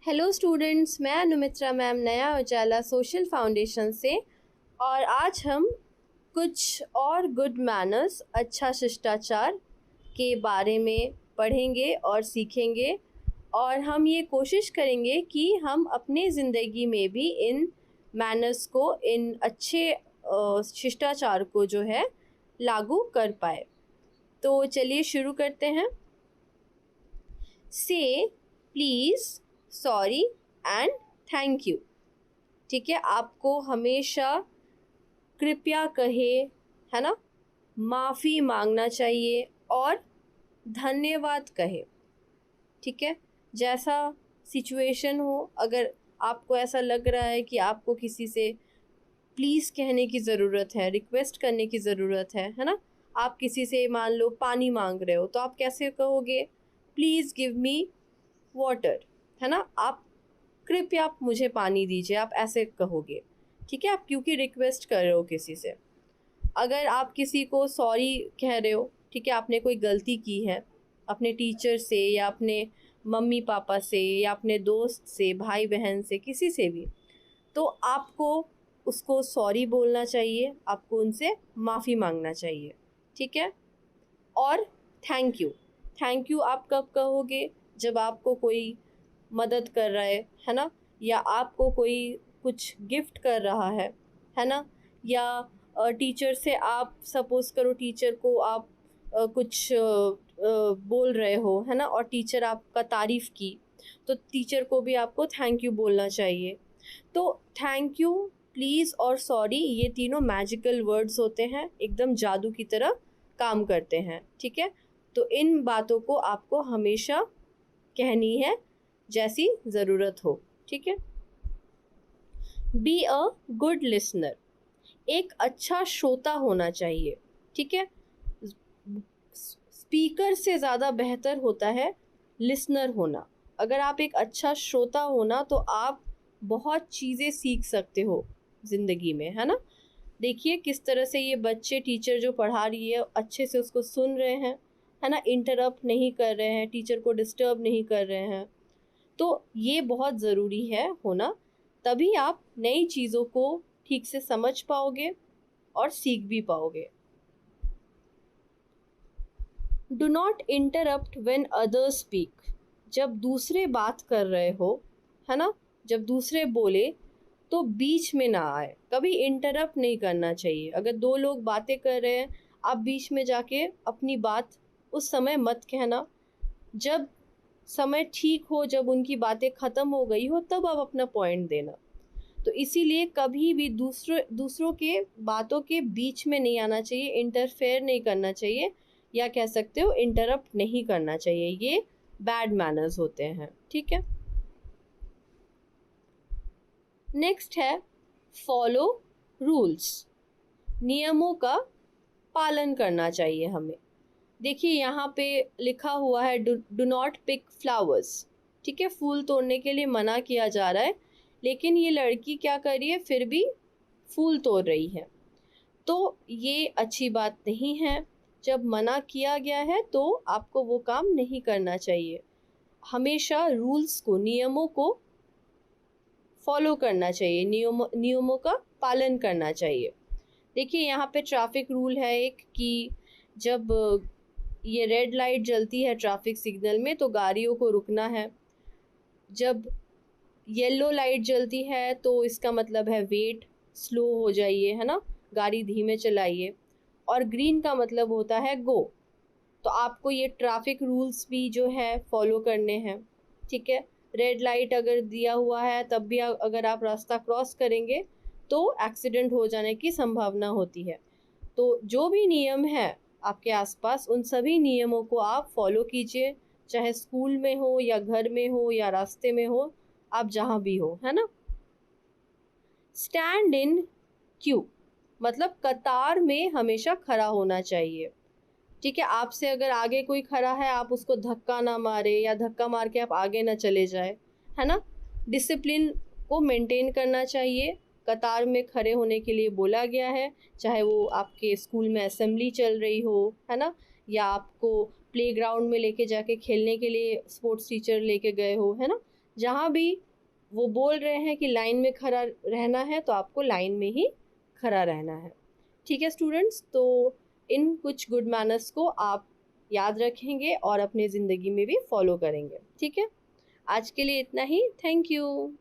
Hello students, मैं अनुमित्रा ma'am नया उजाला social foundation से। और आज हम कुछ और गुड मैनर्स अच्छा शिष्टाचार के बारे में पढ़ेंगे और सीखेंगे। और हम ये कोशिश करेंगे कि हम अपने ज़िंदगी में भी इन मैनर्स को, इन अच्छे शिष्टाचार को जो है लागू कर पाए। तो चलिए शुरू करते हैं। से please, sorry and thank you. ठीक है, आपको हमेशा कृपया कहे, है ना, माफ़ी मांगना चाहिए और धन्यवाद कहे। ठीक है, जैसा सिचुएशन हो, अगर आपको ऐसा लग रहा है कि आपको किसी से प्लीज़ कहने की ज़रूरत है, रिक्वेस्ट करने की ज़रूरत है ना। आप किसी से मान लो पानी मांग रहे हो, तो आप कैसे कहोगे? प्लीज़ गिव मी वाटर, है ना। आप कृपया आप मुझे पानी दीजिए, आप ऐसे कहोगे। ठीक है, आप क्योंकि रिक्वेस्ट कर रहे हो किसी से। अगर आप किसी को सॉरी कह रहे हो, ठीक है, आपने कोई गलती की है अपने टीचर से या अपने मम्मी पापा से या अपने दोस्त से, भाई बहन से, किसी से भी, तो आपको उसको सॉरी बोलना चाहिए, आपको उनसे माफ़ी मांगना चाहिए। ठीक है। और थैंक यू, थैंक यू आप कब कहोगे? जब आपको कोई मदद कर रहा है ना, या आपको कोई कुछ गिफ्ट कर रहा है ना, या टीचर से आप सपोज़ करो टीचर को आप कुछ बोल रहे हो, है ना, और टीचर आपका तारीफ़ की, तो टीचर को भी आपको थैंक यू बोलना चाहिए। तो थैंक यू, प्लीज़ और सॉरी, ये तीनों मैजिकल वर्ड्स होते हैं, एकदम जादू की तरह काम करते हैं। ठीक है, तो इन बातों को आपको हमेशा कहनी है जैसी ज़रूरत हो। ठीक है। बी अ गुड लिसनर, एक अच्छा श्रोता होना चाहिए। ठीक है, स्पीकर से ज़्यादा बेहतर होता है लिसनर होना। अगर आप एक अच्छा श्रोता हो ना, तो आप बहुत चीज़ें सीख सकते हो ज़िंदगी में, है ना। देखिए किस तरह से ये बच्चे टीचर जो पढ़ा रही है अच्छे से उसको सुन रहे हैं, है ना, इंटरप्ट नहीं कर रहे हैं, टीचर को डिस्टर्ब नहीं कर रहे हैं। तो ये बहुत ज़रूरी है होना, तभी आप नई चीज़ों को ठीक से समझ पाओगे और सीख भी पाओगे। Do not interrupt when others speak, जब दूसरे बात कर रहे हो, है ना, जब दूसरे बोले तो बीच में ना आए, कभी इंटरप्ट नहीं करना चाहिए। अगर दो लोग बातें कर रहे हैं, आप बीच में जाके अपनी बात उस समय मत कहना। जब समय ठीक हो, जब उनकी बातें ख़त्म हो गई हो, तब आप अपना पॉइंट देना। तो इसीलिए कभी भी दूसरों के बातों के बीच में नहीं आना चाहिए, इंटरफेयर नहीं करना चाहिए, या कह सकते हो इंटरप्ट नहीं करना चाहिए। ये बैड मैनर्स होते हैं। ठीक है। नेक्स्ट है फॉलो रूल्स, नियमों का पालन करना चाहिए हमें। देखिए यहाँ पे लिखा हुआ है डू नॉट पिक फ्लावर्स। ठीक है, फूल तोड़ने के लिए मना किया जा रहा है, लेकिन ये लड़की क्या कर रही है, फिर भी फूल तोड़ रही है। तो ये अच्छी बात नहीं है। जब मना किया गया है तो आपको वो काम नहीं करना चाहिए। हमेशा रूल्स को, नियमों को फॉलो करना चाहिए, नियमों का पालन करना चाहिए। देखिए यहाँ पे ट्रैफिक रूल है एक, कि जब ये रेड लाइट जलती है ट्रैफिक सिग्नल में तो गाड़ियों को रुकना है। जब येलो लाइट जलती है तो इसका मतलब है वेट, स्लो हो जाइए, है ना, गाड़ी धीमे चलाइए। और ग्रीन का मतलब होता है गो। तो आपको ये ट्रैफिक रूल्स भी जो है फॉलो करने हैं। ठीक है, रेड लाइट अगर दिया हुआ है तब भी अगर आप रास्ता क्रॉस करेंगे तो एक्सीडेंट हो जाने की संभावना होती है। तो जो भी नियम है आपके आसपास, उन सभी नियमों को आप फॉलो कीजिए, चाहे स्कूल में हो या घर में हो या रास्ते में हो, आप जहाँ भी हो, है ना। स्टैंड इन क्यू, मतलब कतार में हमेशा खड़ा होना चाहिए। ठीक है, आपसे अगर आगे कोई खड़ा है, आप उसको धक्का ना मारे या धक्का मार के आप आगे ना चले जाए, है ना। डिसिप्लिन को मेंटेन करना चाहिए, कतार में खड़े होने के लिए बोला गया है, चाहे वो आपके स्कूल में असेंबली चल रही हो, है ना, या आपको प्लेग्राउंड में लेके जाके खेलने के लिए स्पोर्ट्स टीचर लेके गए हो, है ना। जहाँ भी वो बोल रहे हैं कि लाइन में खड़ा रहना है तो आपको लाइन में ही खड़ा रहना है। ठीक है स्टूडेंट्स, तो इन कुछ गुड मैनर्स को आप याद रखेंगे और अपनी ज़िंदगी में भी फॉलो करेंगे। ठीक है, आज के लिए इतना ही। Thank you.